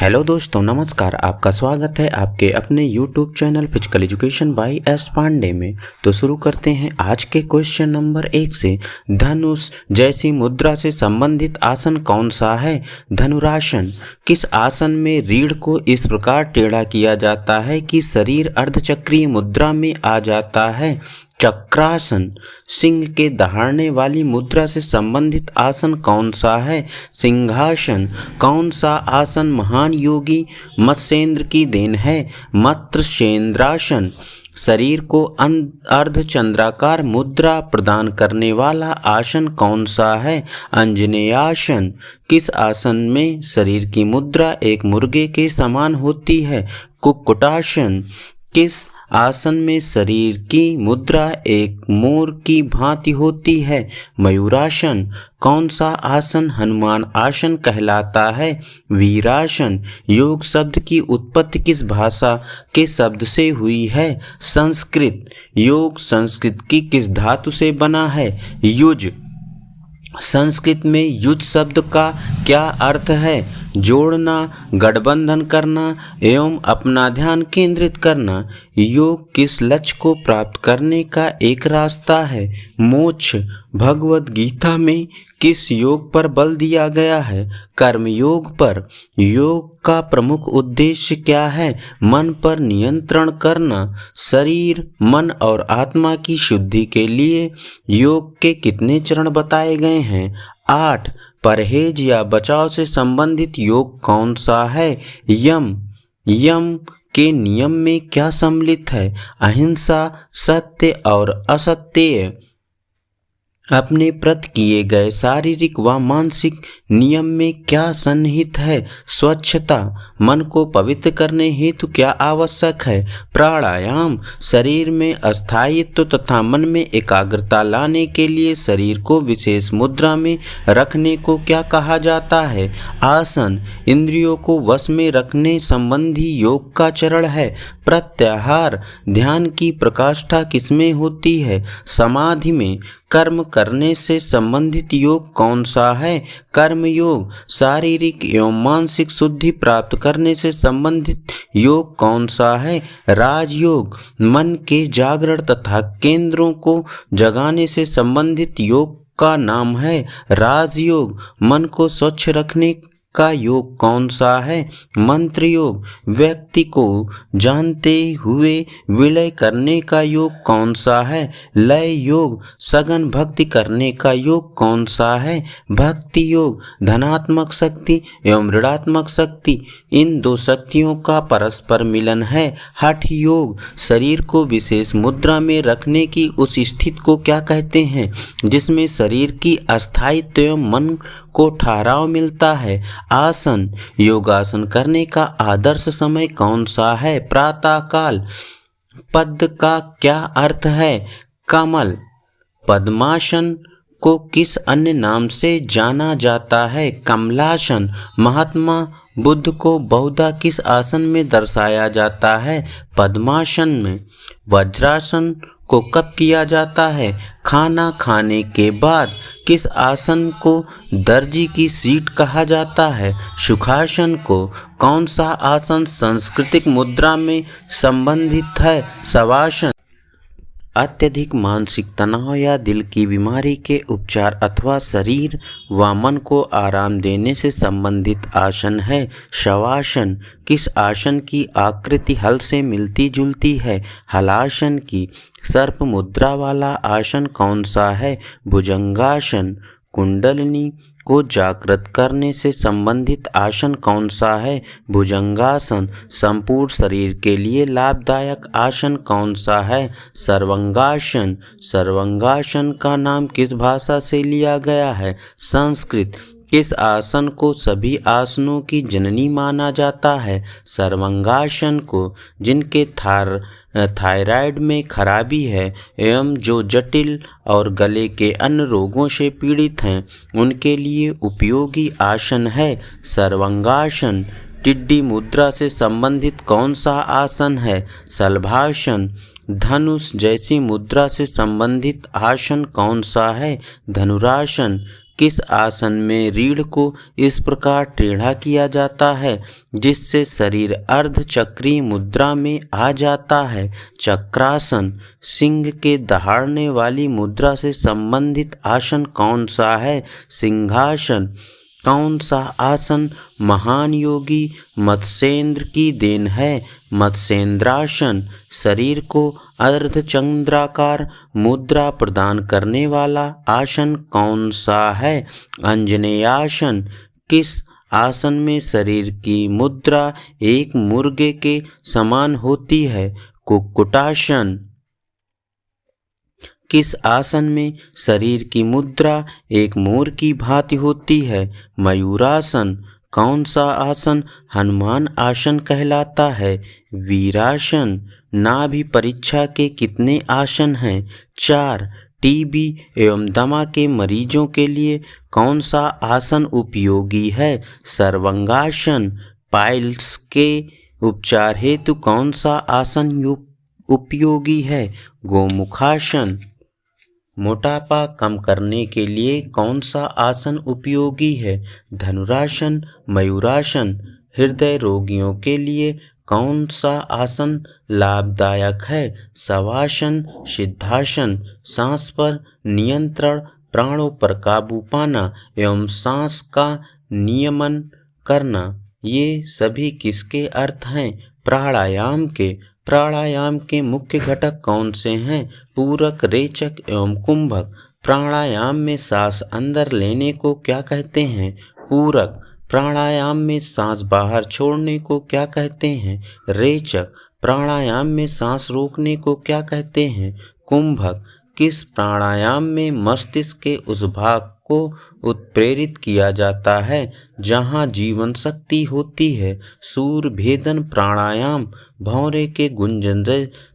Hello दोस्तों, नमस्कार। आपका स्वागत है आपके अपने YouTube channel physical education by S Pandey में। तो शुरू करते हैं आज के क्वेश्चन नंबर 1 से। धनुष जैसी मुद्रा से संबंधित आसन कौन सा है? धनुरासन। किस आसन में रीढ़ को इस प्रकार टेढ़ा किया जाता है कि शरीर अर्धचक्रीय मुद्रा में आ जाता है? चक्रासन। सिंह के दहाड़ने वाली मुद्रा से संबंधित आसन कौन सा है? सिंहासन। कौन सा आसन महान योगी मत्स्येंद्र की देन है? मत्स्येंद्रासन। शरीर को अर्धचंद्राकार मुद्रा प्रदान करने वाला आसन कौन सा है? अंजनेयासन। किस आसन में शरीर की मुद्रा एक मुर्गे के समान होती है? कुक्कुटासन। किस आसन में शरीर की मुद्रा एक मोर की भांति होती है? मयूरासन। कौन सा आसन हनुमान आसन कहलाता है? वीरासन। योग शब्द की उत्पत्ति किस भाषा के शब्द से हुई है? संस्कृत। योग संस्कृत की किस धातु से बना है? युज। संस्कृत में युज शब्द का क्या अर्थ है? जोड़ना, गठबंधन करना एवं अपना ध्यान केंद्रित करना। योग किस लक्ष्य को प्राप्त करने का एक रास्ता है? मोक्ष। भगवद गीता में किस योग पर बल दिया गया है? कर्म योग पर। योग का प्रमुख उद्देश्य क्या है? मन पर नियंत्रण करना। शरीर, मन और आत्मा की शुद्धि के लिए योग के कितने चरण बताए गए हैं? 8। परहेज या बचाव से संबंधित योग कौन सा है? यम। यम के नियम में क्या सम्मिलित है? अहिंसा, सत्य और असत्य। अपने प्रति किए गए शारीरिक व मानसिक नियम में क्या सन्निहित है? स्वच्छता। मन को पवित्र करने हेतु क्या आवश्यक है? प्राणायाम। शरीर में अस्थायित्व तथा मन में एकाग्रता लाने के लिए शरीर को विशेष मुद्रा में रखने को क्या कहा जाता है? आसन। इंद्रियों को वश में रखने संबंधी योग का चरण है। प्रत्याहार। ध्यान की प्रकाष्ठा किसमें होती है? समाधि में। कर्म करने से संबंधित योग कौन सा है? कर्म योग। शारीरिक एवं मानसिक शुद्धि प्राप्त करने से संबंधित योग कौन सा है? राजयोग। मन के जागरण तथा केंद्रों को जगाने से संबंधित योग का नाम है राजयोग। मन को स्वच्छ रखने का योग कौन सा है? मंत्र योग। व्यक्ति को जानते हुए विलय करने का योग कौन सा है? लय योग। सघन भक्ति करने का योग कौन सा है? भक्ति योग। धनात्मक शक्ति एवं ऋणात्मक शक्ति, इन दो शक्तियों का परस्पर मिलन है हठ योग। शरीर को विशेष मुद्रा में रखने की उस स्थिति को क्या कहते हैं जिसमें शरीर की अस्थायित्व एवं मन को ठहराव मिलता है? आसन। योगासन करने का आदर्श समय कौन सा है? प्रातः काल। पद्म का क्या अर्थ है? कमल। पद्मासन को किस अन्य नाम से जाना जाता है? कमलासन। महात्मा बुद्ध को बहुधा किस आसन में दर्शाया जाता है? पद्मासन में। वज्रासन को कब किया जाता है? खाना खाने के बाद। किस आसन को दर्जी की सीट कहा जाता है? सुखासन को। कौन सा आसन सांस्कृतिक मुद्रा में संबंधित है? शवासन। अत्यधिक मानसिक तनाव या दिल की बीमारी के उपचार अथवा शरीर व मन को आराम देने से संबंधित आसन है शवासन। किस आसन की आकृति हल से मिलती जुलती है? हलासन की। सर्प मुद्रा वाला आसन कौन सा है? भुजंगासन। कुंडलिनी को जागृत करने से संबंधित आसन कौन सा है? भुजंगासन। संपूर्ण शरीर के लिए लाभदायक आसन कौन सा है? सर्वांगासन। सर्वांगासन का नाम किस भाषा से लिया गया है? संस्कृत। किस आसन को सभी आसनों की जननी माना जाता है? सर्वांगासन को। जिनके थायराइड में खराबी है एवं जो जटिल और गले के अन्य रोगों से पीड़ित हैं उनके लिए उपयोगी आसन है सर्वांगासन। टिड्डी मुद्रा से संबंधित कौन सा आसन है? शलभासन। धनुष जैसी मुद्रा से संबंधित आसन कौन सा है? धनुरासन। किस आसन में रीढ़ को इस प्रकार टेढ़ा किया जाता है जिससे शरीर अर्धचक्री मुद्रा में आ जाता है? चक्रासन। सिंह के दहाड़ने वाली मुद्रा से संबंधित आसन कौन सा है? सिंहासन। कौन सा आसन महान योगी मत्स्येंद्र की देन है? मत्स्येंद्रासन। शरीर को अर्धचंद्राकार मुद्रा प्रदान करने वाला आसन कौन सा है? अंजनेयासन। किस आसन में शरीर की मुद्रा एक मुर्गे के समान होती है? कुक्कुटासन। किस आसन में शरीर की मुद्रा एक मोर की भांति होती है? मयूरासन। कौन सा आसन हनुमान आसन कहलाता है? वीरासन। नाभि परीक्षा के कितने आसन हैं? 4। टीबी एवं दमा के मरीजों के लिए कौन सा आसन उपयोगी है? सर्वांगासन। पाइल्स के उपचार हेतु कौन सा आसन उपयोगी है? गोमुखासन। मोटापा कम करने के लिए कौन सा आसन उपयोगी है? धनुरासन। मयूरासन। हृदय रोगियों के लिए कौन सा आसन लाभदायक है? शवासन। सिद्धासन। सांस पर नियंत्रण, प्राणों पर काबू पाना एवं सांस का नियमन करना, ये सभी किसके अर्थ हैं? प्राणायाम के। प्राणायाम के मुख्य घटक कौन से हैं? पूरक, रेचक एवं कुंभक। प्राणायाम में सांस अंदर लेने को क्या कहते हैं? पूरक। प्राणायाम में सांस बाहर छोड़ने को क्या कहते हैं? रेचक। प्राणायाम में सांस रोकने को क्या कहते हैं? कुंभक। किस प्राणायाम में मस्तिष्क के उस भाग को उत्प्रेरित किया जाता है जहाँ जीवन शक्ति होती है? सूर भेदन प्राणायाम। भौरे के गुंजन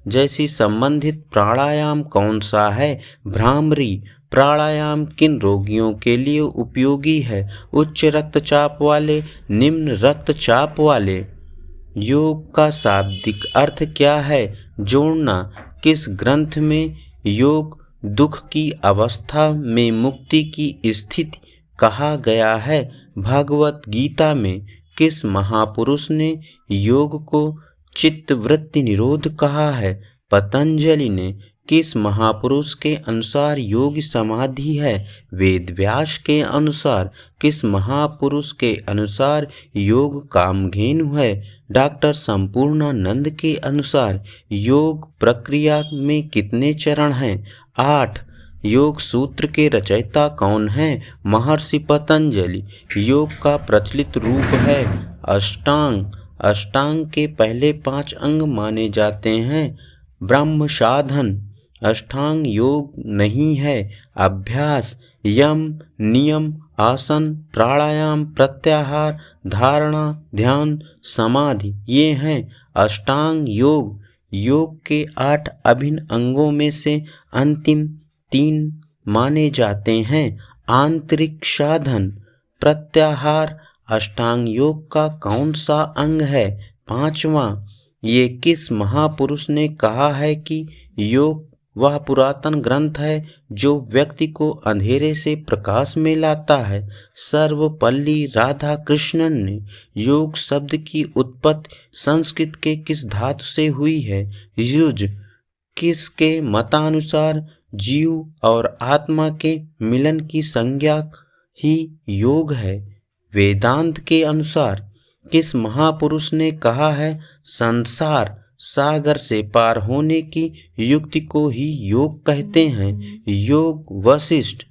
जैसी संबंधित प्राणायाम कौन सा है? भ्रामरी। प्राणायाम किन रोगियों के लिए उपयोगी है? उच्च रक्तचाप वाले, निम्न रक्तचाप वाले। योग का शाब्दिक अर्थ क्या है? जोड़ना। किस ग्रंथ में योग दुख की अवस्था में मुक्ति की स्थिति कहा गया है? भगवत गीता में। किस महापुरुष ने योग को चित्तवृत्ति निरोध कहा है? पतंजलि ने। किस महापुरुष के अनुसार योग समाधि है? वेदव्यास के अनुसार। किस महापुरुष के अनुसार योग कामधेनु है? डॉक्टर संपूर्णानंद के अनुसार योग प्रक्रिया में कितने चरण हैं? 8। योग सूत्र के रचयिता कौन हैं? महर्षि पतंजलि। योग का प्रचलित रूप है अष्टांग। अष्टांग के पहले 5 अंग माने जाते हैं। ब्रह्म साधन। अष्टांग योग नहीं है। अभ्यास। यम, नियम, आसन, प्राणायाम, प्रत्याहार, धारणा, ध्यान, समाधि, ये हैं अष्टांग योग। योग के 8 अभिन्न अंगों में से अंतिम 3 माने जाते हैं। आंतरिक साधन। प्रत्याहार अष्टांग योग का कौन सा अंग है? 5वां। ये किस महापुरुष ने कहा है कि योग वह पुरातन ग्रंथ है जो व्यक्ति को अंधेरे से प्रकाश में लाता है? सर्वपल्ली राधाकृष्णन ने। योग शब्द की उत्पत्ति संस्कृत के किस धातु से हुई है? युज। किसके मतानुसार जीव और आत्मा के मिलन की संज्ञा ही योग है? वेदांत के अनुसार। किस महापुरुष ने कहा है संसार सागर से पार होने की युक्ति को ही योग कहते हैं? योग वशिष्ठ।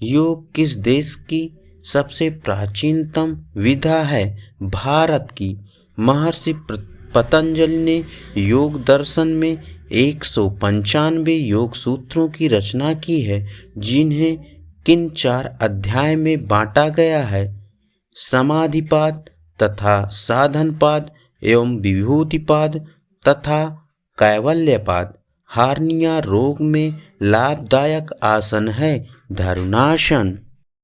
योग किस देश की सबसे प्राचीनतम विधा है? भारत की। महर्षि पतंजलि ने योग दर्शन में 195 योग सूत्रों की रचना की है, जिन्हें किन 4 अध्याय में बांटा गया है? समाधिपाद तथा साधनपाद एवं विभूतिपाद तथा कैवल्यपाद। हार्निया रोग में लाभदायक आसन है धनुरासन।